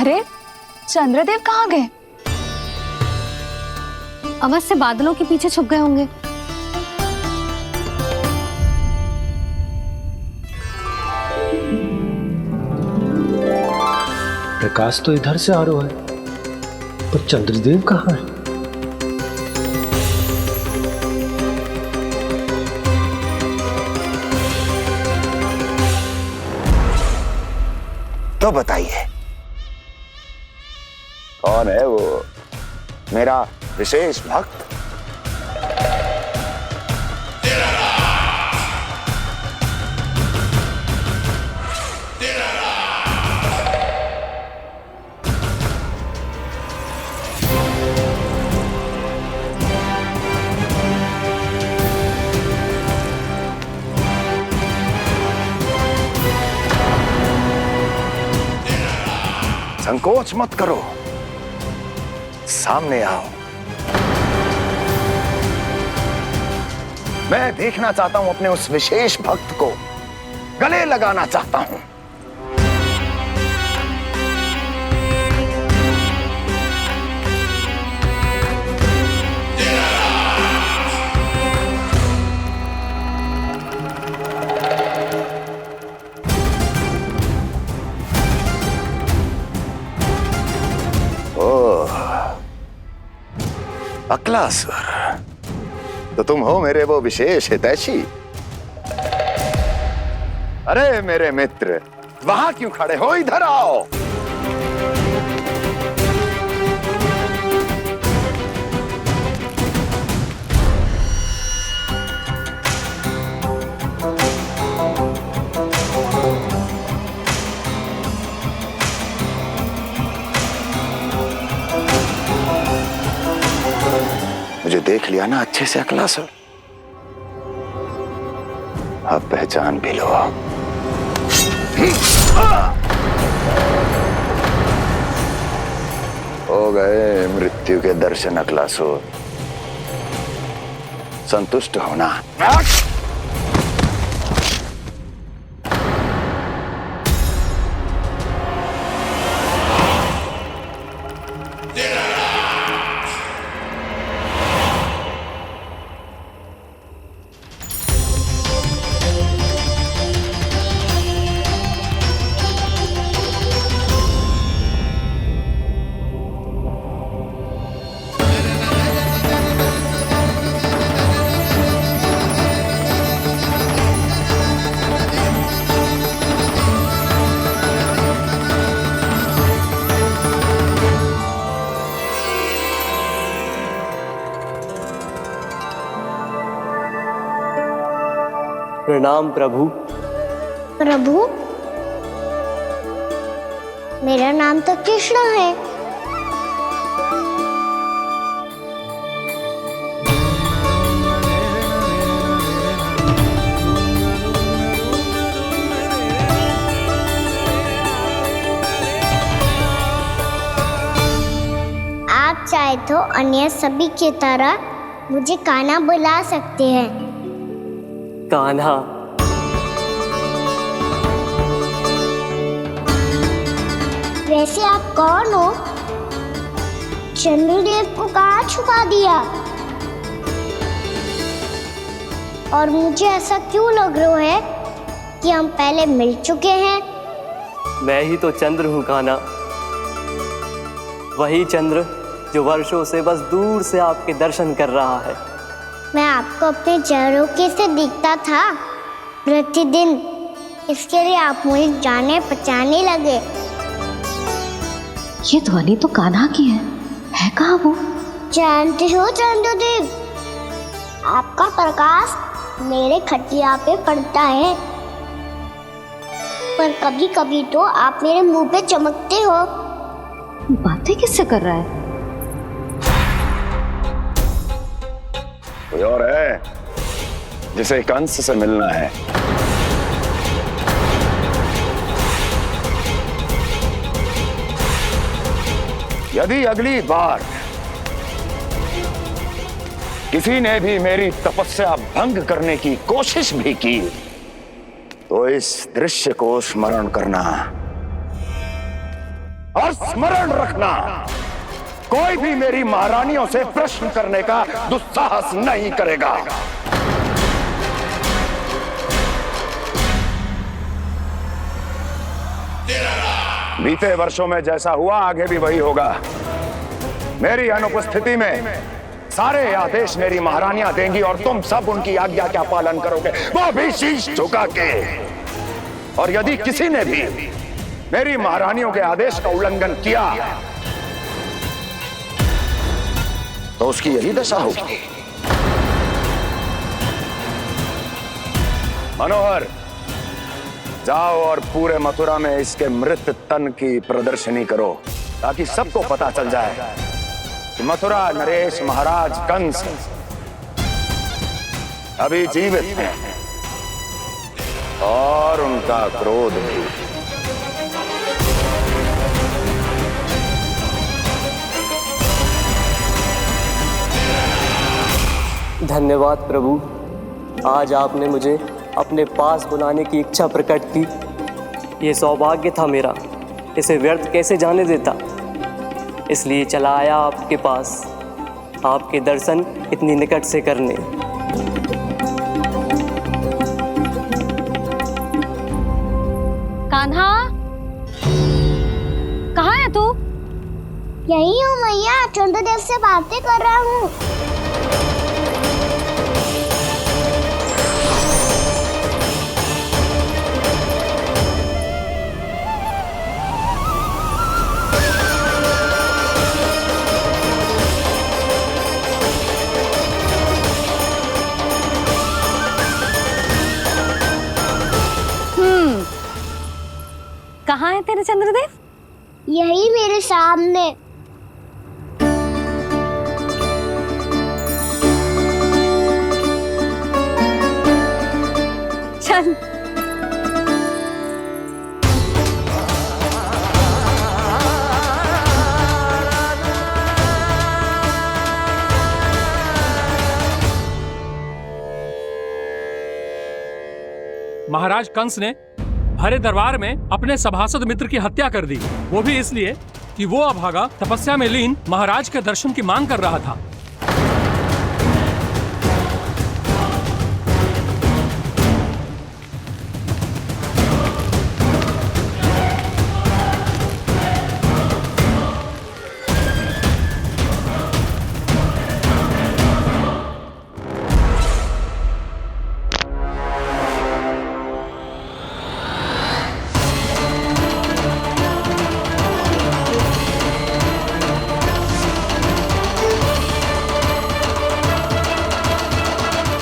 अरे चंद्रदेव कहाँ गए? अवश्य बादलों के पीछे छुप गए होंगे। प्रकाश तो इधर से आ रहा है, पर चंद्रदेव कहाँ है? तो बताइए कौन है वो मेरा विशेष भक्त? संकोच मत करो, सामने आओ। मैं देखना चाहता हूं अपने उस विशेष भक्त को, गले लगाना चाहता हूं। अक्लासुर, तो तुम हो मेरे वो विशेष हितैषी। अरे मेरे मित्र, वहां क्यों खड़े हो? इधर आओ। मुझे देख लिया ना अच्छे से अक्लासुर? अब पहचान भी लो। हो गए मृत्यु के दर्शन अक्लासुर, संतुष्ट होना। प्रणाम प्रभु। प्रभु, मेरा नाम तो कृष्ण है। आप चाहे तो अन्य सभी की तरह मुझे कान्हा बुला सकते हैं। कान्हा? वैसे आप कौन हो? चंद्रदेव को कहाँ छुपा दिया? और मुझे ऐसा क्यों लग रहा है कि हम पहले मिल चुके हैं? मैं ही तो चंद्र हूँ कान्हा, वही चंद्र जो वर्षों से बस दूर से आपके दर्शन कर रहा है। मैं आपको अपने झरोखे से दिखता था प्रतिदिन, इसके लिए आप मुझे जाने पहचानने लगे। ये ध्वनि तो कान्हा की है कहाँ वो? जानते हो चंद्रदेव, आपका प्रकाश मेरे खटिया पे पड़ता है, पर कभी कभी तो आप मेरे मुंह पे चमकते हो। बातें किससे कर रहा है? कोई और है जिसे कंस से मिलना है? यदि अगली बार किसी ने भी मेरी तपस्या भंग करने की कोशिश भी की तो इस दृश्य को स्मरण करना, और स्मरण रखना, कोई भी मेरी महारानियों से प्रश्न करने का दुस्साहस नहीं करेगा। बीते वर्षों में जैसा हुआ आगे भी वही होगा। मेरी अनुपस्थिति में सारे आदेश मेरी महारानियां देंगी और तुम सब उनकी आज्ञा का पालन करोगे, वो भी शीश झुका के। और यदि किसी ने भी मेरी महारानियों के आदेश का उल्लंघन किया तो उसकी यही दशा होगी। मनोहर, जाओ और पूरे मथुरा में इसके मृत तन की प्रदर्शनी करो, ताकि सबको पता चल जाए कि मथुरा नरेश महाराज कंस अभी जीवित हैं और उनका क्रोध भी। धन्यवाद प्रभु, आज आपने मुझे अपने पास बुलाने की इच्छा प्रकट की। ये सौभाग्य था मेरा, इसे व्यर्थ कैसे जाने देता। इसलिए चला आया आपके पास, आपके दर्शन इतनी निकट से करने। कान्हा, कहाँ है तू? यही हूँ मैया, चंद्रदेव से बातें कर रहा हूँ। कहाँ है तेरे चंद्रदेव? यही मेरे सामने। चल। महाराज कंस ने भरे दरबार में अपने सभासद मित्र की हत्या कर दी, वो भी इसलिए कि वो अभागा तपस्या में लीन महाराज के दर्शन की मांग कर रहा था।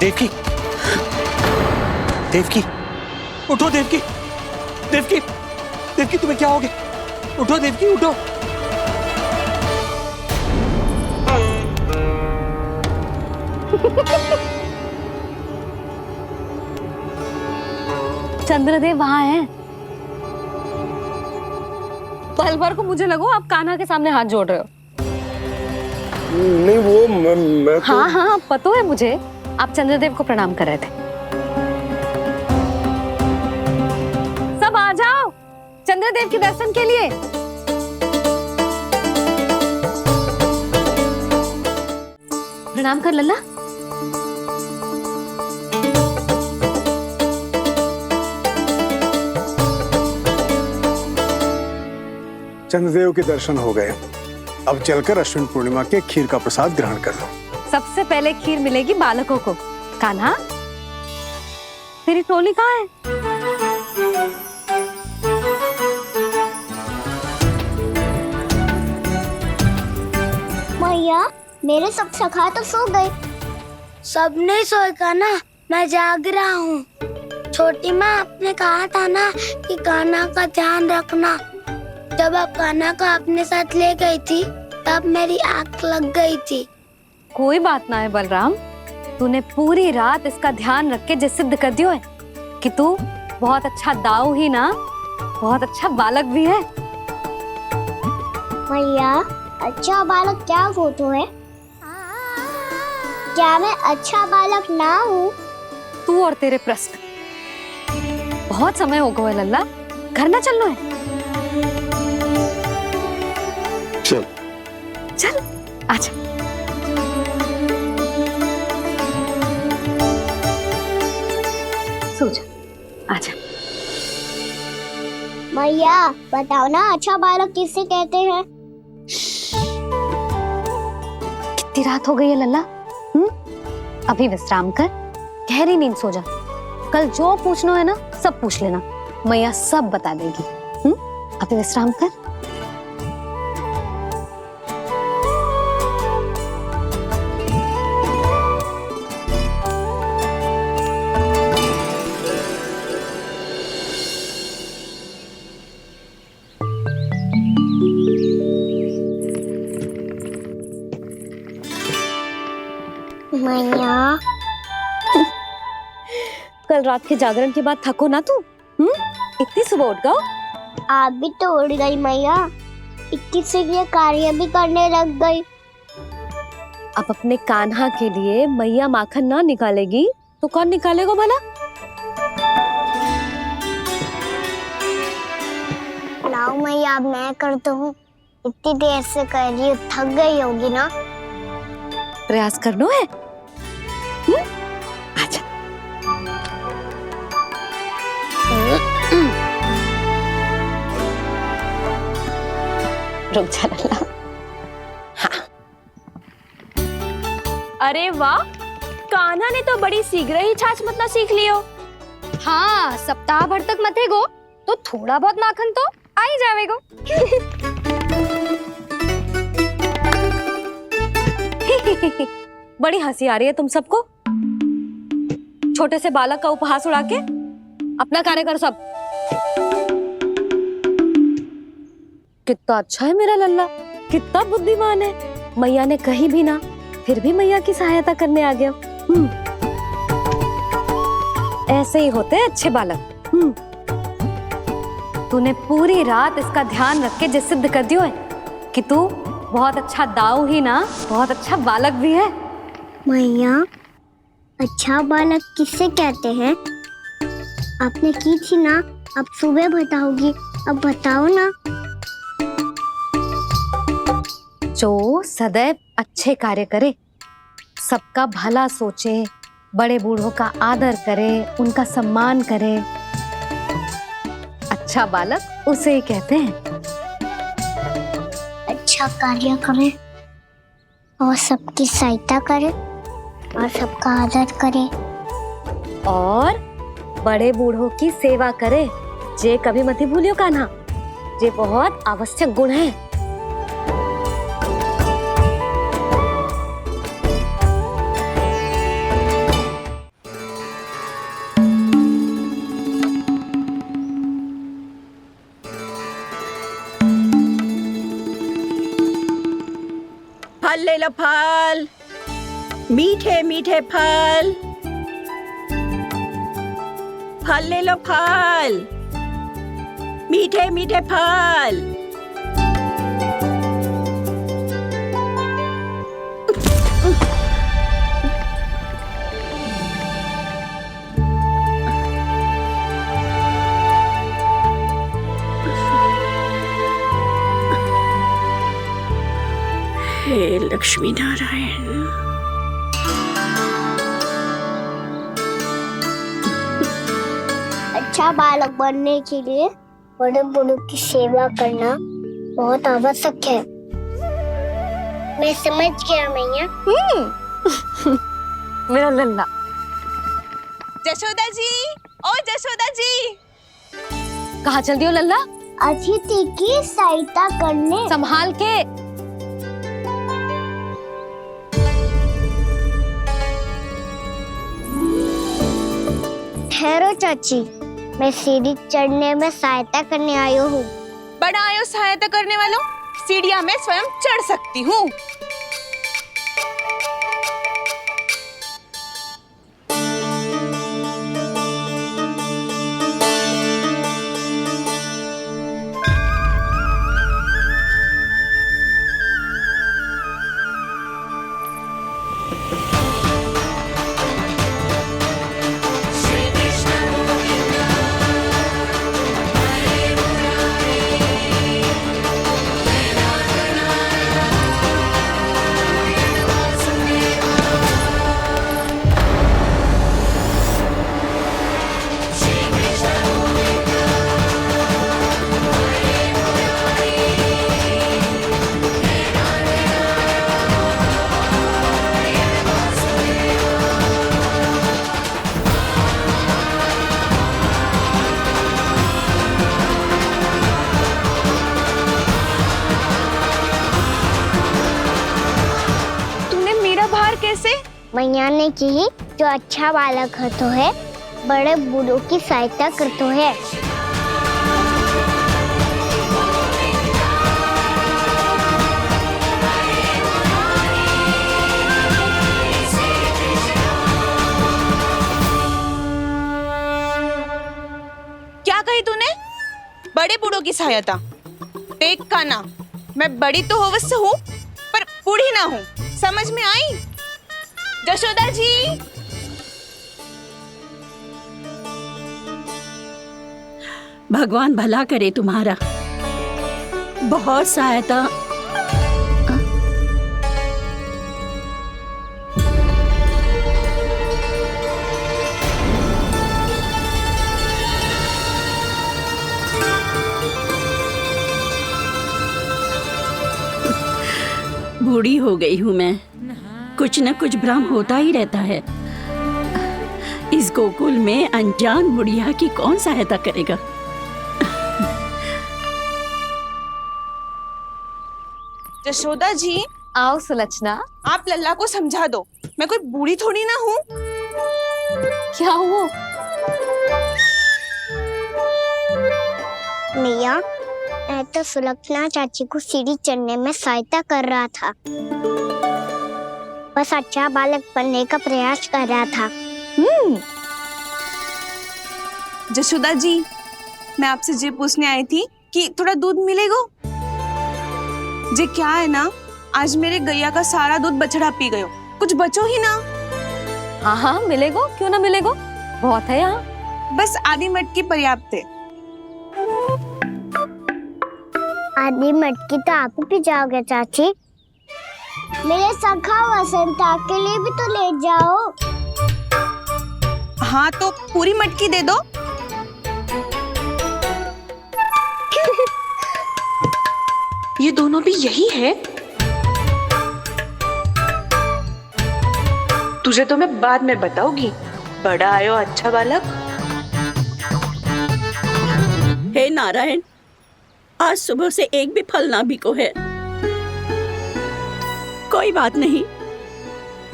देवकी, देवकी, उठो देवकी, देवकी, देवकी तुम्हें क्या हो गया? उठो देवकी, उठो। चंद्रदेव वहां हैं। पल भर को मुझे लगो आप कान्हा के सामने हाथ जोड़ रहे हो। नहीं, वो मैं तो... हाँ हाँ, पता है मुझे, आप चंद्रदेव को प्रणाम कर रहे थे। सब आ जाओ चंद्रदेव के दर्शन के लिए। प्रणाम कर लल्ला। चंद्रदेव के दर्शन हो गए, अब चलकर अश्विन पूर्णिमा के खीर का प्रसाद ग्रहण कर लो। सबसे पहले खीर मिलेगी बालकों को। कान्हा, तेरी टोली कहाँ है? मैया, मेरे सब सखा तो सो गए। सब नहीं सोए कान्हा, मैं जाग रहा हूँ। छोटी माँ आपने कहा था ना कि कान्हा का ध्यान रखना। जब आप कान्हा को अपने साथ ले गई थी तब मेरी आँख लग गई थी। कोई बात ना है बलराम, तूने पूरी रात इसका ध्यान रख के जिस सिद्ध कर दियो है कि तू बहुत अच्छा दाऊ ही ना, बहुत अच्छा बालक भी है। मैया, अच्छा बालक क्या फोटो है? क्या मैं अच्छा बालक ना हूँ? तू और तेरे प्रश्न। बहुत समय हो गया लल्ला, घर ना चलना है। चल चल आजा। सो जा, आजा। मैया बताओ ना, अच्छा बालक किसे कहते हैं? कितनी रात हो गई है लल्ला? अभी विश्राम कर, गहरी नींद सो जा। कल जो पूछना है ना सब पूछ लेना, मैया सब बता देगी। अभी विश्राम कर। मैया कल रात के जागरण के बाद थको ना तू? इतनी सुबह उठ गओ? आप भी तो उड़ गई मैया, इतनी से ये कार्य भी करने लग गई। अब अपने कान्हा के लिए मैया माखन ना निकालेगी तो कौन निकालेगा भला? लाओ मैया, अब मैं करता हूँ। इतनी देर से कर रही हूँ, थक गई होगी ना। प्रयास करना है। आजा। रुक जा लल्ला। अरे वाह, कान्हा ने तो बड़ी शीघ्र ही छाछ मतना सीख लियो। हाँ, सप्ताह भर तक मथे गो तो थोड़ा बहुत माखन तो आ ही जावेगो। बड़ी हंसी आ रही है तुम सबको। छोटे से बालक का उपहास उड़ा के अपना कार्य करो सब। कितना अच्छा है मेरा लल्ला, कितना बुद्धिमान है। मैया ने कही भी ना, फिर भी मैया की सहायता करने आ गया। ऐसे ही होते हैं अच्छे बालक। तूने पूरी रात इसका ध्यान रख के जो सिद्ध कर दियो है कि तू बहुत अच्छा दाऊ ही ना, बहुत अच्छा बालक भी है। मैया, अच्छा बालक किसे कहते हैं? आपने की थी ना, अब सुबह बताओगी, अब बताओ ना। जो सदैव अच्छे कार्य करे, सबका भला सोचे, बड़े बूढ़ों का आदर करे, उनका सम्मान करे, अच्छा बालक उसे ही कहते हैं। अच्छा कार्य करे और सबकी सहायता करे और सबका आदर करे और बड़े बूढ़ों की सेवा करे, जे कभी मत ही भूलियो कान्हा, जे बहुत आवश्यक गुण है। फल ले लो, फल, मीठे मीठे फल। फल ले लो, फल, मीठे मीठे फल। हे लक्ष्मी नारायण। अच्छा बालक बनने के लिए बड़े बूढ़ों की सेवा करना बहुत आवश्यक है। मैं समझ गया मैया। मेरा लल्ला। जशोदा जी, ओ जशोदा जी। कहाँ चल दियो लल्ला? अतिथि की सहायता करने। संभाल के। ठहरो चाची, मैं सीढ़ी चढ़ने में सहायता करने आई हूँ। बड़ा आयो सहायता करने वालों, सीढ़ियाँ मैं स्वयं चढ़ सकती हूँ। मैया ने की जो अच्छा बालक होतो है बड़े बूढ़ों की सहायता करतो है। क्या कही तूने? बड़े बूढ़ों की सहायता? देख काना, मैं बड़ी तो अवश्य हूँ पर बूढ़ी ना हूँ, समझ में आई? जशोदा जी, भगवान भला करे तुम्हारा। बहुत सहायता। बूढ़ी हो गई हूँ मैं, कुछ न कुछ भ्रम होता ही रहता है। इस गोकुल में अनजान बुढ़िया की कौन सहायता करेगा? जशोदा जी, आओ सुलक्षणा। आप लल्ला को समझा दो, मैं कोई बूढ़ी थोड़ी ना हूँ। क्या हुआ? मैया, मैं तो सुलक्षणा चाची को सीढ़ी चढ़ने में सहायता कर रहा था, बस अच्छा बालक बनने का प्रयास कर रहा था। जशोदा जी, मैं आपसे ये पूछने आई थी कि थोड़ा दूध मिलेगा? जे क्या है ना, आज मेरे गैया का सारा दूध बछड़ा पी गयो, कुछ बचो ही ना। हाँ हाँ मिलेगो, क्यों ना मिलेगो, बहुत है यहाँ। बस आधी मटकी पर्याप्त है। आधी मटकी तो आप ही पी जाओगे चाची, मेरे सखा वसंता के लिए भी तो ले जाओ। हाँ तो पूरी मटकी दे दो। ये दोनों भी यही है? तुझे तो मैं बाद में बताऊंगी। बड़ा आयो अच्छा बालक। हे नारायण, आज सुबह से एक भी फल ना बिको है। कोई बात नहीं,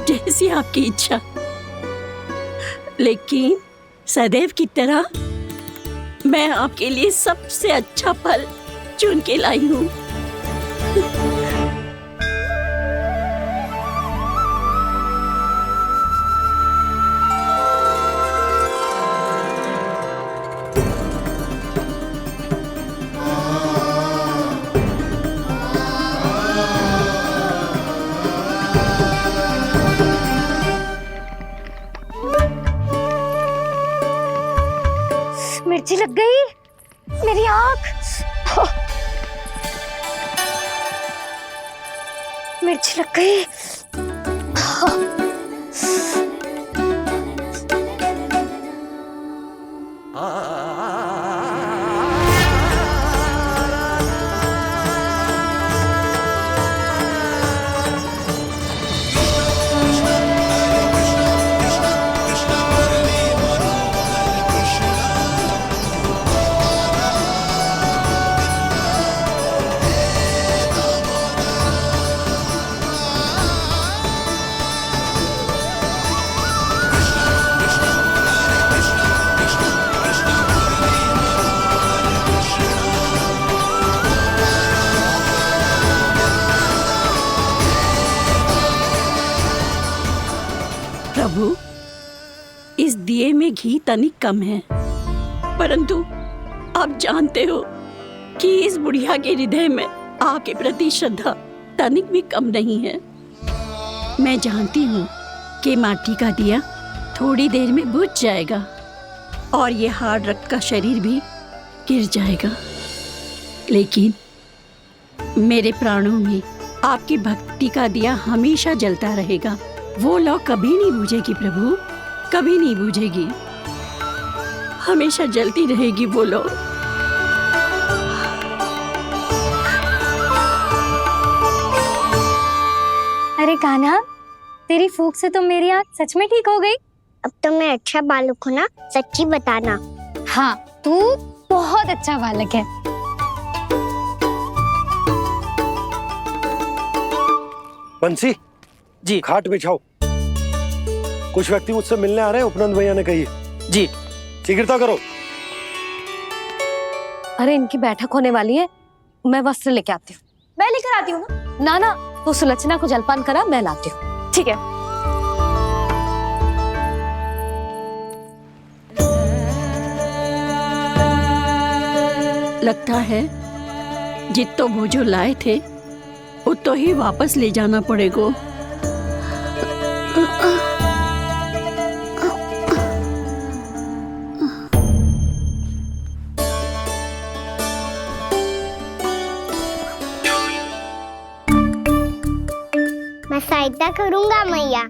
जैसी आपकी इच्छा, लेकिन सदैव की तरह मैं आपके लिए सबसे अच्छा फल चुन के लाई हूँ। मिर्ची लग गई, मेरी आँख। मिर्ची लग गई। प्रभु, इस दिए में घी तनिक कम है, परंतु आप जानते हो कि इस बुढ़िया के हृदय में आपके प्रति श्रद्धा तनिक भी कम नहीं है। मैं जानती हूँ कि माटी का दिया थोड़ी देर में बुझ जाएगा और ये हार्ड रक्त का शरीर भी गिर जाएगा, लेकिन मेरे प्राणों में आपकी भक्ति का दिया हमेशा जलता रहेगा। वो लौ कभी नहीं बुझेगी प्रभु, कभी नहीं बुझेगी, हमेशा जलती रहेगी वो लौ। अरे कान्हा, तेरी फूंक से तो मेरी आँख सच में ठीक हो गई। अब तो मैं अच्छा बालक हूँ ना, सच्ची बताना। हाँ, तू बहुत अच्छा बालक है। बंसी जी। खाट बिछाओ। कुछ व्यक्ति मुझसे मिलने आ रहे हैं, उपनंद भैया ने कही। जी शीघ्रता करो। अरे इनकी बैठक होने वाली है, मैं वस्त्र लेके आती हूँ। मैं लेकर आती हूँ ना। ना तू सुलक्षणा को जलपान करा, मैं लाती हूँ। ठीक है। लगता है जितो वो जो लाए थे उतो ही वापस ले जाना पड़ेगा। मैं सहायता करूंगा मैया।